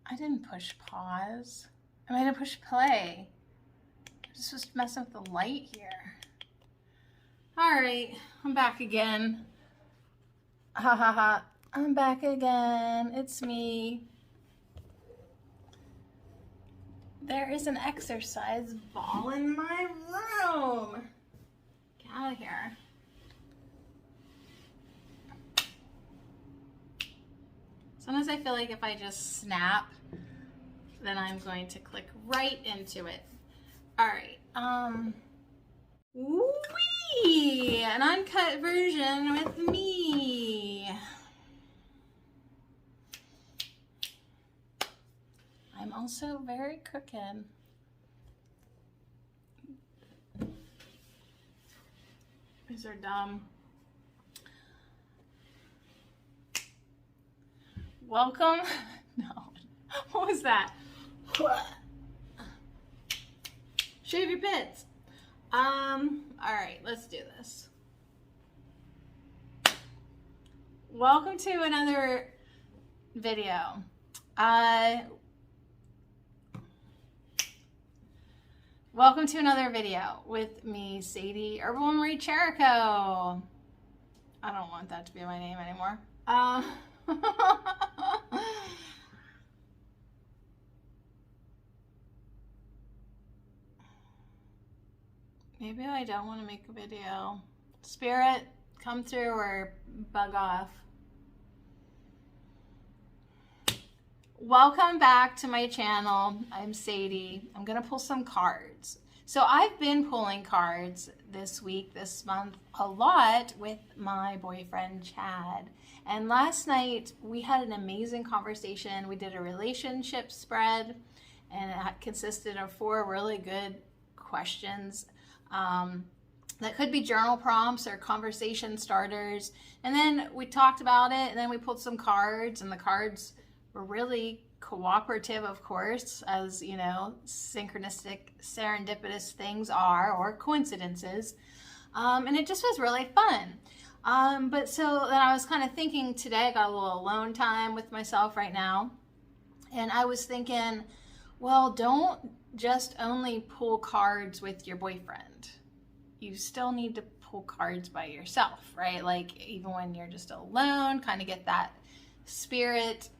I didn't push pause. I might have pushed play. I just was messing with the light here. All right, I'm back again. Ha ha ha. I'm back again. It's me. There is an exercise ball in my room. Get out of here. Sometimes I feel like if I just snap, then I'm going to click right into it. All right. Wee! An uncut version with me. I'm also very crooked. These are dumb. Welcome. No. What was that? Shave your pits. All right, let's do this. Welcome to another video. Welcome to another video with me, Sadie Herbal Marie Cherico. I don't want that to be my name anymore. Maybe I don't want to make a video. Spirit, come through or bug off. Welcome back to my channel. I'm Sadie. I'm gonna pull some cards. So I've been pulling cards this week, this month, a lot with my boyfriend, Chad. And last night we had an amazing conversation. We did a relationship spread and it consisted of 4 really good questions that could be journal prompts or conversation starters. And then we talked about it and then we pulled some cards, and the cards were really cooperative, of course, as you know, synchronistic, serendipitous things are, or coincidences. And it just was really fun. But so then I was kind of thinking today, I got a little alone time with myself right now. And I was thinking, well, don't just only pull cards with your boyfriend. You still need to pull cards by yourself, right? Like even when you're just alone, kind of get that spirit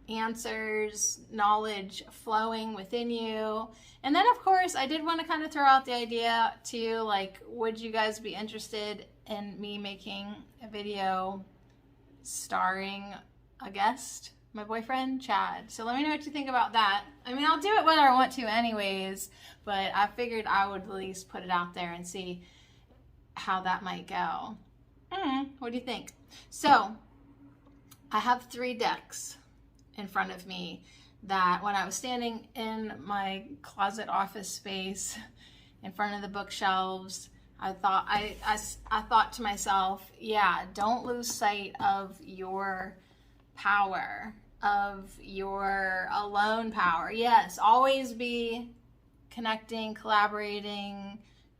answers, knowledge flowing within you. And then of course I did want to kind of throw out the idea too, like, would you guys be interested in me making a video starring a guest, my boyfriend Chad? So let me know what you think about that. I mean, I'll do it whether I want to anyways, but I figured I would at least put it out there and see how that might go. What do you think? So I have 3 decks in front of me that when I was standing in my closet office space in front of the bookshelves, I thought to myself, yeah, don't lose sight of your power, of your alone power. Yes, always be connecting, collaborating,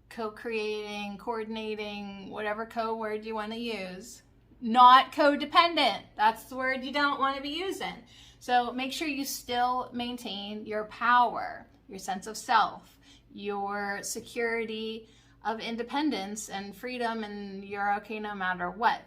co-creating, coordinating, whatever code word you want to use. Not codependent. That's the word you don't want to be using. So make sure you still maintain your power, your sense of self, your security of independence and freedom, and you're okay no matter what.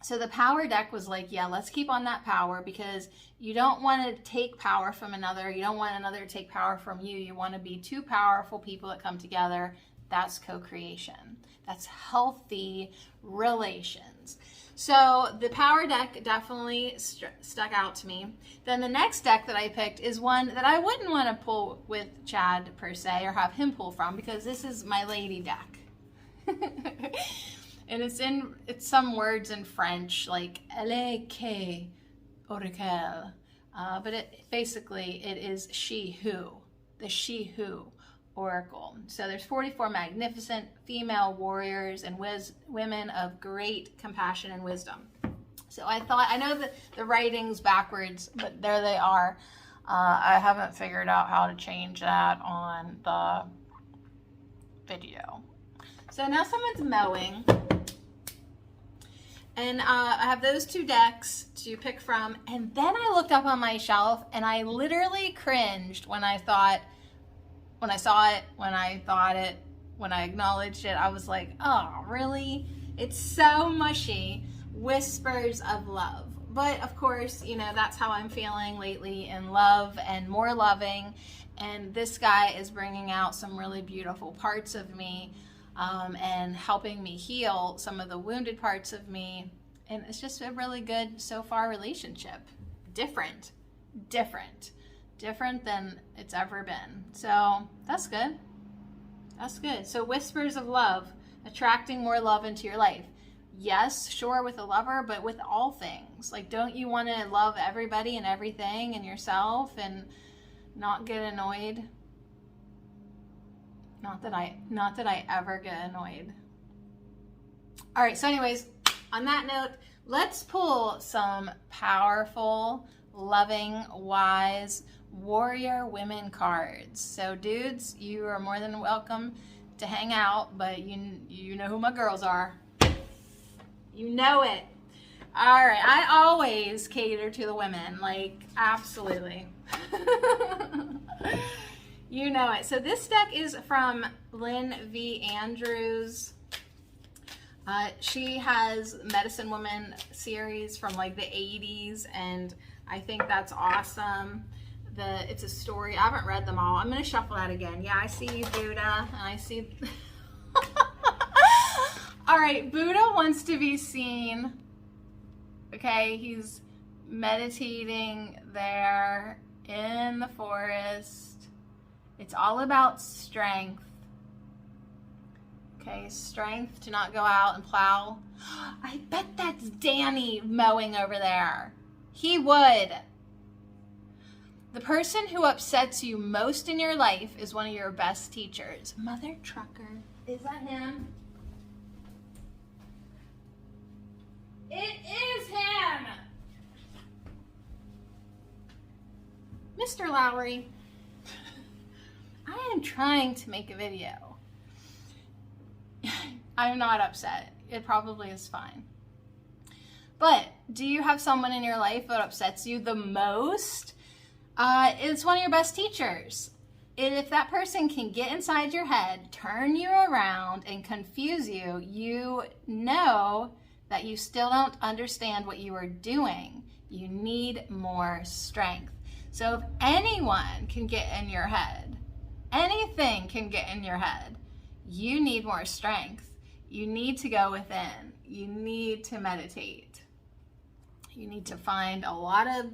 So the power deck was like, yeah, let's keep on that power, because you don't want to take power from another. You don't want another to take power from you. You want to be 2 powerful people that come together. That's co-creation. That's healthy relations. So the power deck definitely stuck out to me. Then the next deck that I picked is one that I wouldn't want to pull with Chad per se, or have him pull from, because this is my lady deck. And it's some words in French, like L-A-K, Oracle. But it is she who, the she who oracle. So there's 44 magnificent female warriors and women of great compassion and wisdom. So I thought, I know that the writing's backwards, but there they are. I haven't figured out how to change that on the video. So now someone's mowing, And I have those 2 decks to pick from. And then I looked up on my shelf and I literally cringed when I saw it, when I acknowledged it. I was like, oh, really? It's so mushy. Whispers of Love. But of course, you know, that's how I'm feeling lately, in love and more loving. And this guy is bringing out some really beautiful parts of me, and helping me heal some of the wounded parts of me. And it's just a really good so far relationship. Different than it's ever been. So that's good. That's good. So Whispers of Love, attracting more love into your life. Yes, sure, with a lover, but with all things. Like, don't you want to love everybody and everything and yourself and not get annoyed? Not that I ever get annoyed. All right, so anyways, on that note, let's pull some powerful, loving, wise warrior women cards. So dudes, you are more than welcome to hang out, but you know who my girls are. You know it. All right, I always cater to the women, like, absolutely. You know it. So this deck is from Lynn V. Andrews. She has Medicine Woman series from like the 80s, and I think that's awesome. It's a story. I haven't read them all. I'm going to shuffle that again. Yeah, I see you, Buddha, and I see... All right, Buddha wants to be seen. Okay, he's meditating there in the forest. It's all about strength. Okay, strength to not go out and plow. I bet that's Danny mowing over there. He would. The person who upsets you most in your life is one of your best teachers. Mother Trucker. Is that him? It is him! Mr. Lowry, I am trying to make a video. I'm not upset. It probably is fine. But do you have someone in your life that upsets you the most? It's one of your best teachers. And if that person can get inside your head, turn you around, and confuse you, you know that you still don't understand what you are doing. You need more strength. So if anyone can get in your head, anything can get in your head, you need more strength. You need to go within. You need to meditate. You need to find a lot of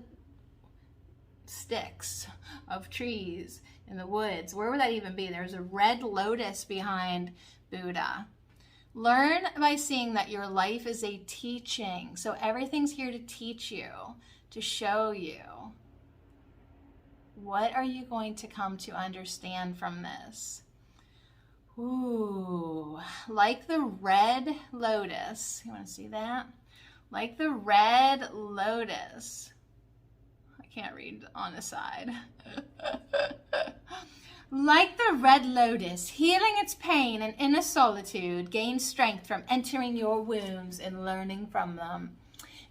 sticks of trees in the woods. Where would that even be? There's a red lotus behind Buddha. Learn by seeing that your life is a teaching. So everything's here to teach you, to show you. What are you going to come to understand from this? Ooh, like the red lotus. You want to see that? Like the red lotus. I can't read on the side. Like the red lotus, healing its pain and inner solitude, gains strength from entering your wounds and learning from them.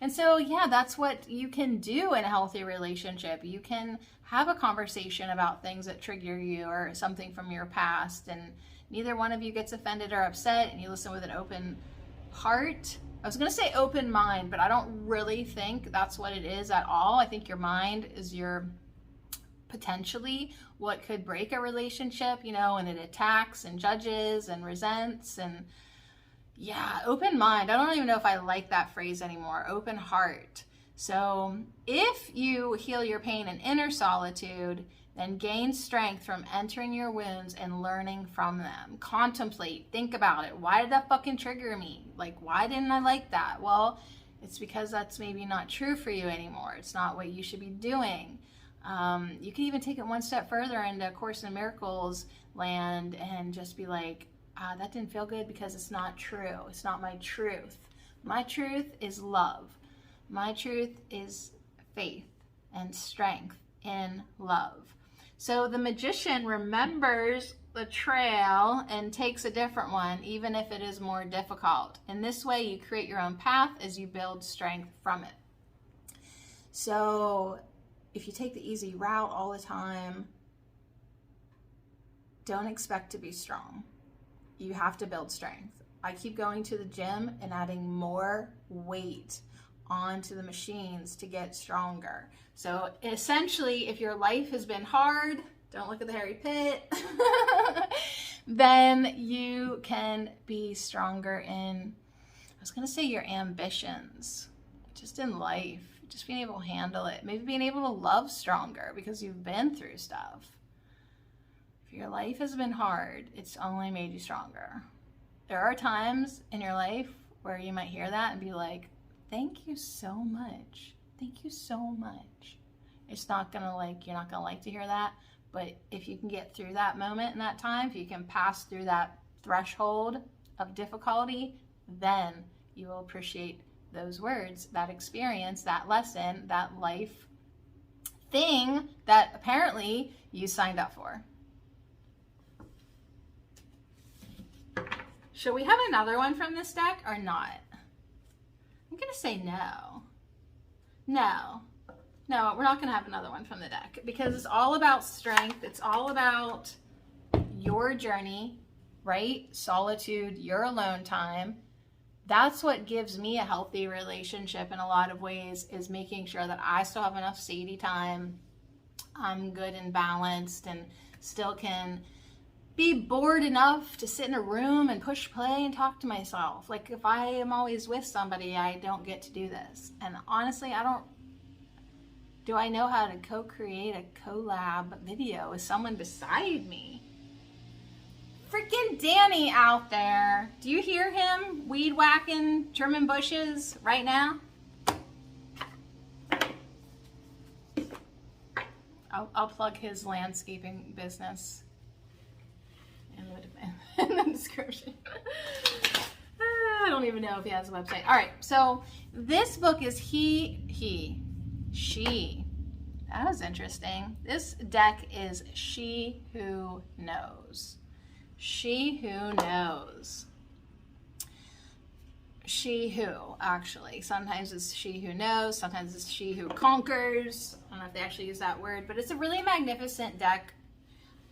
And so, yeah, that's what you can do in a healthy relationship. You can have a conversation about things that trigger you or something from your past, and neither one of you gets offended or upset, and you listen with an open heart. I was going to say open mind, but I don't really think that's what it is at all. I think your mind is your potentially what could break a relationship, you know, and it attacks and judges and resents. And yeah, open mind. I don't even know if I like that phrase anymore. Open heart. So if you heal your pain in inner solitude, then gain strength from entering your wounds and learning from them. Contemplate, think about it. Why did that fucking trigger me? Like, why didn't I like that? Well, it's because that's maybe not true for you anymore. It's not what you should be doing. You can even take it one step further into Course in Miracles land and just be like, that didn't feel good because it's not true. It's not my truth. My truth is love. My truth is faith and strength in love. So the magician remembers the trail and takes a different one, even if it is more difficult. In this way, you create your own path as you build strength from it. So if you take the easy route all the time, don't expect to be strong. You have to build strength. I keep going to the gym and adding more weight onto the machines to get stronger. So essentially, if your life has been hard, don't look at the hairy pit, then you can be stronger in, I was going to say your ambitions, just in life, just being able to handle it, maybe being able to love stronger because you've been through stuff. If your life has been hard, it's only made you stronger. There are times in your life where you might hear that and be like, thank you so much. Thank you so much. It's not going to like, you're not going to like to hear that. But if you can get through that moment in that time, if you can pass through that threshold of difficulty, then you will appreciate those words, that experience, that lesson, that life thing that apparently you signed up for. Should we have another one from this deck or not? I'm going to say no. No, we're not going to have another one from the deck because it's all about strength. It's all about your journey, right? Solitude, your alone time. That's what gives me a healthy relationship in a lot of ways, is making sure that I still have enough Sadie time. I'm good and balanced and still can be bored enough to sit in a room and push play and talk to myself. Like if I am always with somebody, I don't get to do this. And honestly, do I know how to co-create a collab video with someone beside me? Freaking Danny out there. Do you hear him weed whacking German bushes right now? I'll plug his landscaping business in the description. I don't even know if he has a website. All right, so this book is she. That was interesting. This deck is She Who Knows. She Who Knows. She Who, actually. Sometimes it's She Who Knows, sometimes it's She Who Conquers. I don't know if they actually use that word, but it's a really magnificent deck.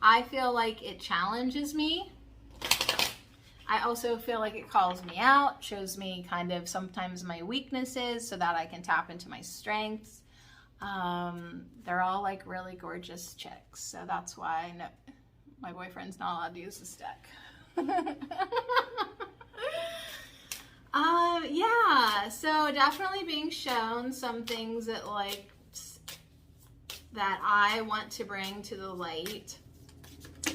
I feel like it challenges me. I also feel like it calls me out, shows me kind of sometimes my weaknesses so that I can tap into my strengths. They're all like really gorgeous chicks, so that's why my boyfriend's not allowed to use this deck. Yeah, so definitely being shown some things that that I want to bring to the light.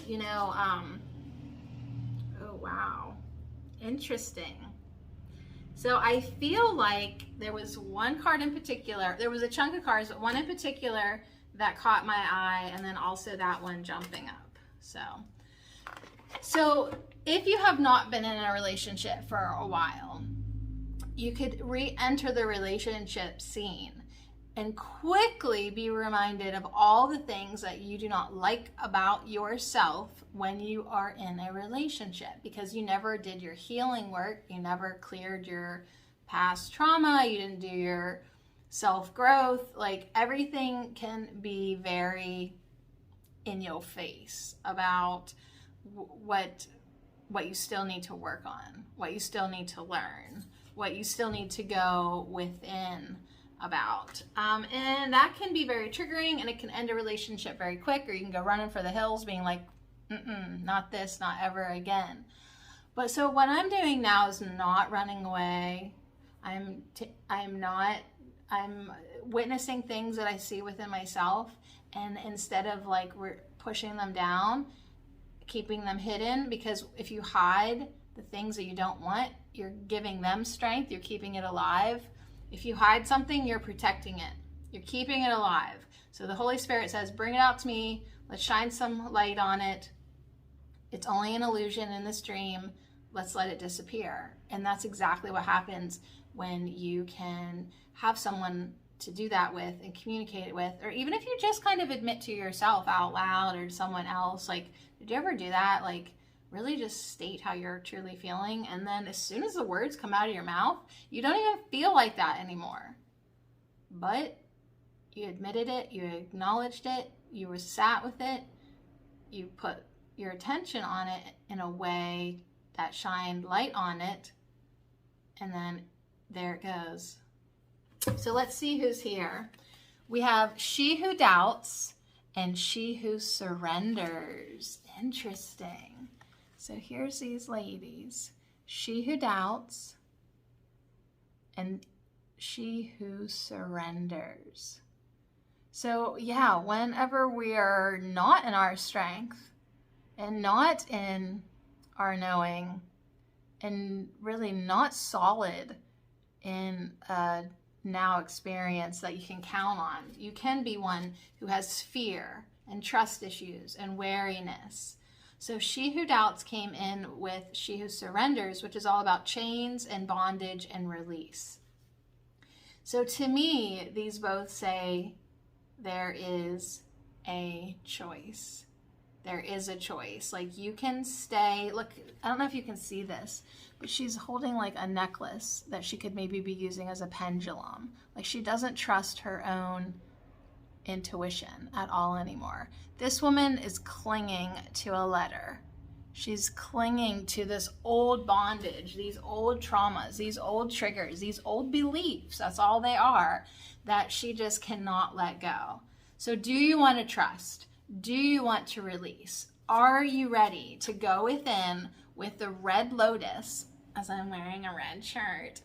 You know, oh wow, interesting. So I feel like there was one card in particular, there was a chunk of cards, but one in particular that caught my eye, and then also that one jumping up. So if you have not been in a relationship for a while, you could re-enter the relationship scene and quickly be reminded of all the things that you do not like about yourself when you are in a relationship, because you never did your healing work, you never cleared your past trauma, you didn't do your self-growth. Like everything can be very in your face about what you still need to work on, what you still need to learn, what you still need to go within about. And that can be very triggering, and it can end a relationship very quick, or you can go running for the hills being like, not this, not ever again. But so what I'm doing now is not running away. I'm witnessing things that I see within myself, and instead of like pushing them down, keeping them hidden, because if you hide the things that you don't want, you're giving them strength, you're keeping it alive. If you hide something, you're protecting it. You're keeping it alive. So the Holy Spirit says, bring it out to me. Let's shine some light on it. It's only an illusion in this dream. Let's let it disappear. And that's exactly what happens when you can have someone to do that with and communicate it with, or even if you just kind of admit to yourself out loud or to someone else, like, did you ever do that? Like, really just state how you're truly feeling, and then as soon as the words come out of your mouth, you don't even feel like that anymore. But you admitted it, you acknowledged it, you were sat with it, you put your attention on it in a way that shined light on it, and then there it goes. So let's see who's here. We have she who doubts and she who surrenders. Interesting. So here's these ladies. She who doubts and she who surrenders. So yeah, whenever we are not in our strength and not in our knowing and really not solid in a now experience that you can count on, you can be one who has fear and trust issues and wariness. So she who doubts came in with she who surrenders, which is all about chains and bondage and release. So to me, these both say there is a choice. There is a choice. Like, you can stay, look, I don't know if you can see this, but she's holding like a necklace that she could maybe be using as a pendulum. Like, she doesn't trust her own intuition at all anymore. This woman is clinging to a letter. She's clinging to this old bondage, these old traumas, these old triggers, these old beliefs, that's all they are, that she just cannot let go. So do you want to trust? Do you want to release? Are you ready to go within with the red lotus, as I'm wearing a red shirt?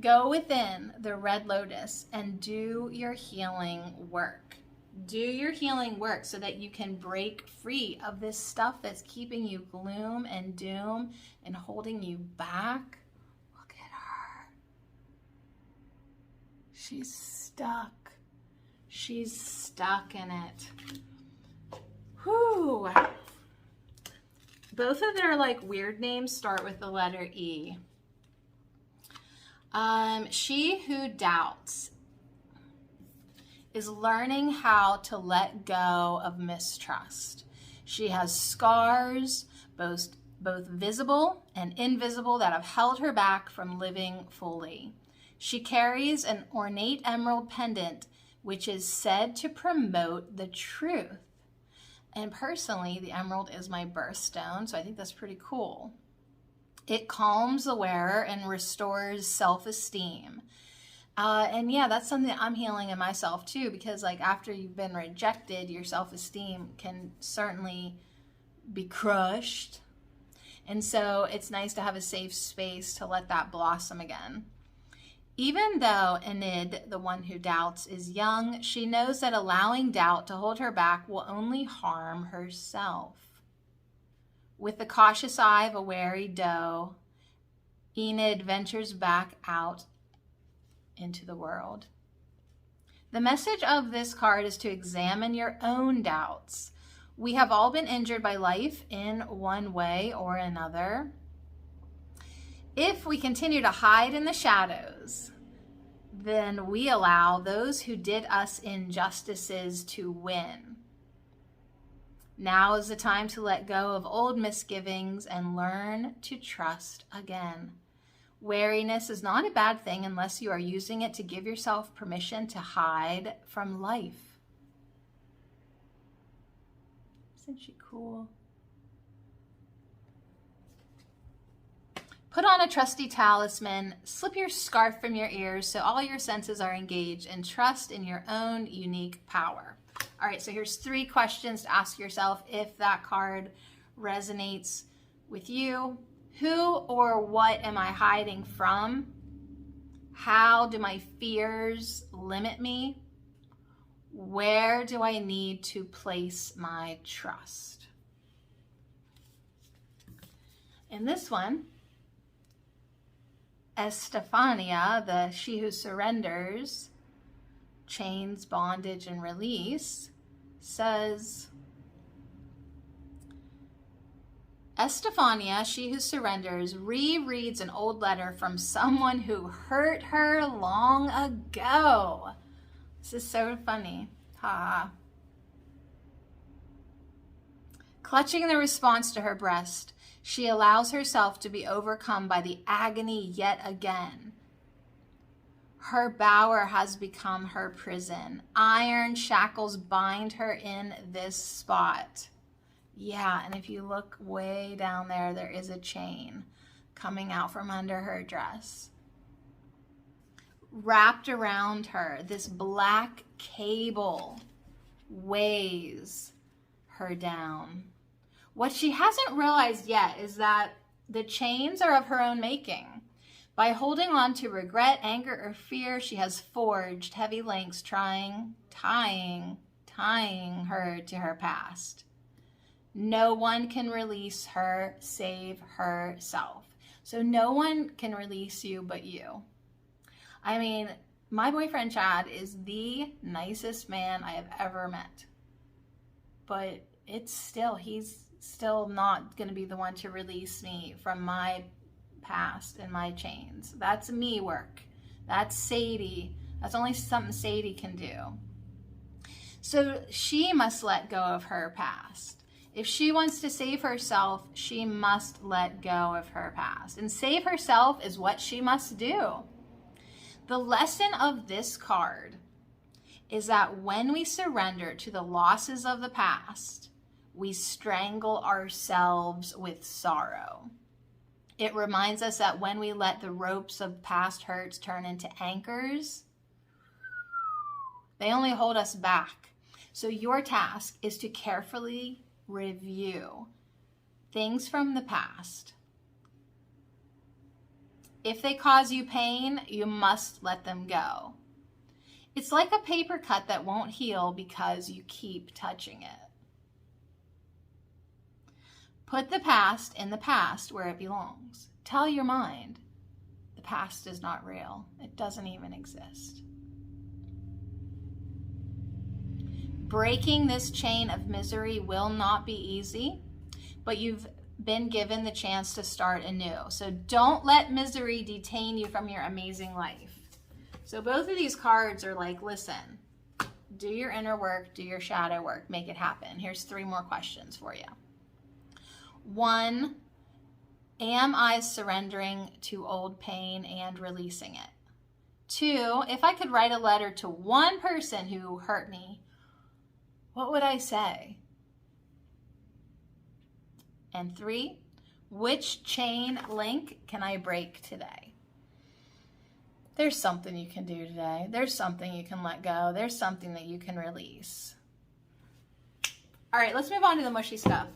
Go within the red lotus and do your healing work. Do your healing work so that you can break free of this stuff that's keeping you gloom and doom and holding you back. Look at her. She's stuck. She's stuck in it. Whew. Both of their like weird names start with the letter E. She who doubts is learning how to let go of mistrust. She has scars, both visible and invisible, that have held her back from living fully. She carries an ornate emerald pendant, which is said to promote the truth. And personally, the emerald is my birthstone, so I think that's pretty cool. It calms the wearer and restores self-esteem. And yeah, that's something that I'm healing in myself too, because like after you've been rejected, your self-esteem can certainly be crushed. And so it's nice to have a safe space to let that blossom again. Even though Enid, the one who doubts, is young, she knows that allowing doubt to hold her back will only harm herself. With the cautious eye of a wary doe, Enid ventures back out into the world. The message of this card is to examine your own doubts. We have all been injured by life in one way or another. If we continue to hide in the shadows, then we allow those who did us injustices to win. Now is the time to let go of old misgivings and learn to trust again. Wariness is not a bad thing unless you are using it to give yourself permission to hide from life. Isn't she cool? Put on a trusty talisman, slip your scarf from your ears so all your senses are engaged, and trust in your own unique power. All right, so here's 3 questions to ask yourself if that card resonates with you. Who or what am I hiding from? How do my fears limit me? Where do I need to place my trust? In this one, Estefania, the she who surrenders, chains, bondage, and release, says, Estefania, she who surrenders, rereads an old letter from someone who hurt her long ago. This is so funny. Ha. Clutching the response to her breast, she allows herself to be overcome by the agony yet again. Her bower has become her prison. Iron shackles bind her in this spot. Yeah, and if you look way down there, there is a chain coming out from under her dress. Wrapped around her, this black cable weighs her down. What she hasn't realized yet is that the chains are of her own making. By holding on to regret, anger, or fear, she has forged heavy links tying her to her past. No one can release her save herself. So no one can release you but you. I mean, my boyfriend Chad is the nicest man I have ever met. But he's still not going to be the one to release me from my past and my chains. That's me work. That's Sadie. That's only something Sadie can do. So she must let go of her past. If she wants to save herself, she must let go of her past. And save herself is what she must do. The lesson of this card is that when we surrender to the losses of the past, we strangle ourselves with sorrow. It reminds us that when we let the ropes of past hurts turn into anchors, they only hold us back. So your task is to carefully review things from the past. If they cause you pain, you must let them go. It's like a paper cut that won't heal because you keep touching it. Put the past in the past where it belongs. Tell your mind, the past is not real. It doesn't even exist. Breaking this chain of misery will not be easy, but you've been given the chance to start anew. So don't let misery detain you from your amazing life. So both of these cards are like, listen, do your inner work, do your shadow work, make it happen. Here's 3 more questions for you. 1, am I surrendering to old pain and releasing it? 2, if I could write a letter to one person who hurt me, what would I say? And 3, which chain link can I break today? There's something you can do today. There's something you can let go. There's something that you can release. All right, let's move on to the mushy stuff.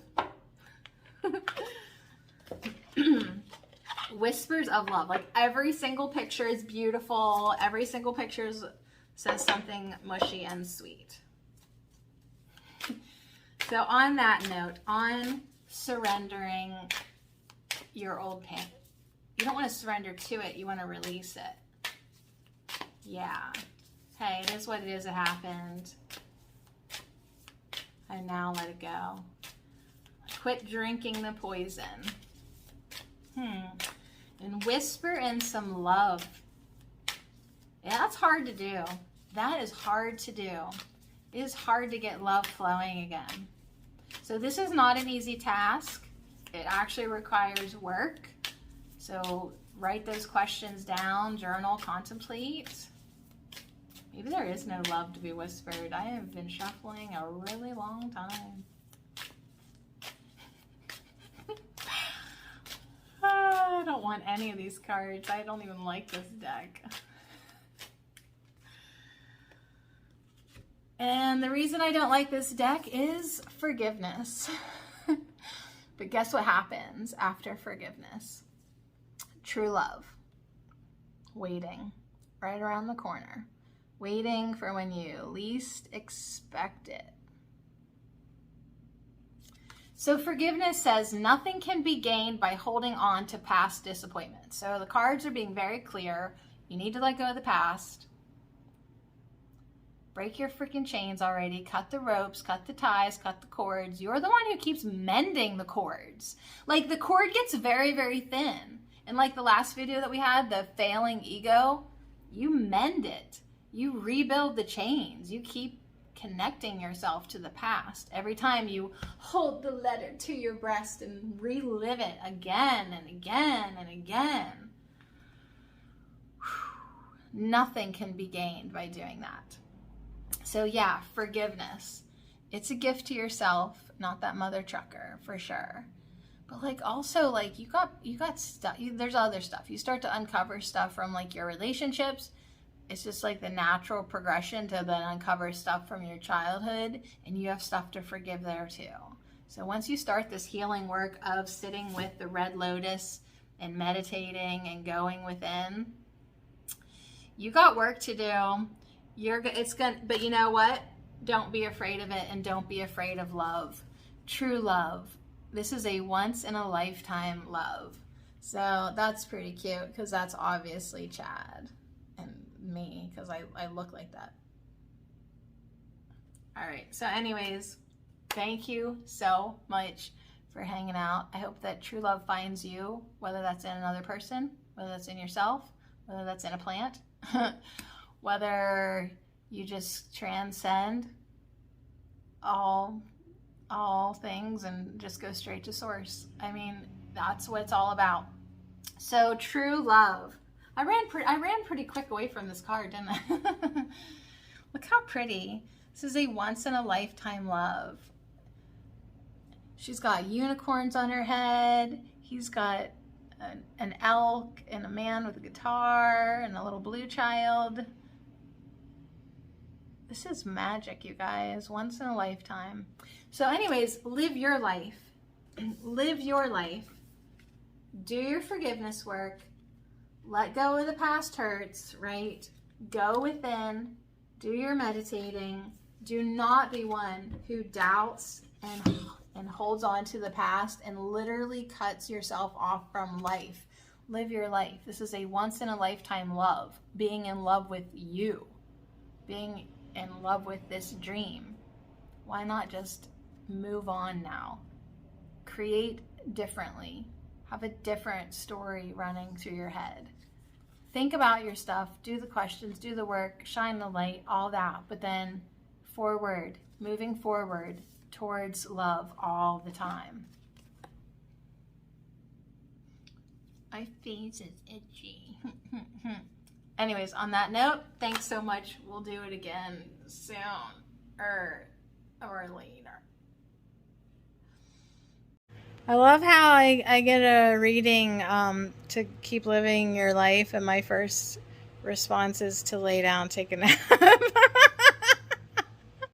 Whispers of love. Like every single picture is beautiful. Every single picture says something mushy and sweet. So on that note, on surrendering your old pain, you don't want to surrender to it. You want to release it. Yeah. Hey, it is what it is. It happened. I now let it go. Quit drinking the poison. And whisper in some love. Yeah, that's hard to do. That is hard to do. It is hard to get love flowing again. So this is not an easy task. It actually requires work. So write those questions down, journal, contemplate. Maybe there is no love to be whispered. I have been shuffling a really long time. I don't want any of these cards. I don't even like this deck. And the reason I don't like this deck is forgiveness. But guess what happens after forgiveness? True love. Waiting right around the corner. Waiting for when you least expect it. So forgiveness says nothing can be gained by holding on to past disappointments. So the cards are being very clear. You need to let go of the past. Break your freaking chains already. Cut the ropes, cut the ties, cut the cords. You're the one who keeps mending the cords. Like the cord gets very, very thin. And like the last video that we had, the failing ego, you mend it. you rebuild the chains. You keep connecting yourself to the past. Every time you hold the letter to your breast and relive it again and again and again, nothing can be gained by doing that. So yeah, forgiveness. It's a gift to yourself, not that mother trucker, for sure. But like also like you got stuff, there's other stuff. You start to uncover stuff from like your relationships. It's just like the natural progression to then uncover stuff from your childhood, and you have stuff to forgive there too. So once you start this healing work of sitting with the red lotus and meditating and going within, you got work to do. But you know what? Don't be afraid of it, and don't be afraid of love. True love. This is a once in a lifetime love. So that's pretty cute, because that's obviously Chad and me, because I look like that. All right. So anyways, thank you so much for hanging out. I hope that true love finds you, whether that's in another person, whether that's in yourself, whether that's in a plant, whether you just transcend all things and just go straight to source. I mean, that's what it's all about. So true love. I ran pretty quick away from this card, didn't I? Look how pretty. This is a once in a lifetime love. She's got unicorns on her head. He's got an elk and a man with a guitar and a little blue child. This is magic, you guys. Once in a lifetime. So anyways, live your life. Live your life. Do your forgiveness work. Let go of the past hurts, right? Go within. Do your meditating. Do not be one who doubts and holds on to the past and literally cuts yourself off from life. Live your life. This is a once in a lifetime love. Being in love with you. Being in love with this dream. Why not just move on now? Create differently. Have a different story running through your head. Think about your stuff. Do the questions. Do the work. Shine the light. All that. But then forward. Moving forward towards love all the time. My face is itchy. Anyways, on that note, thanks so much. We'll do it again soon or later. I love how I get a reading to keep living your life, and my first response is to lay down, take a nap.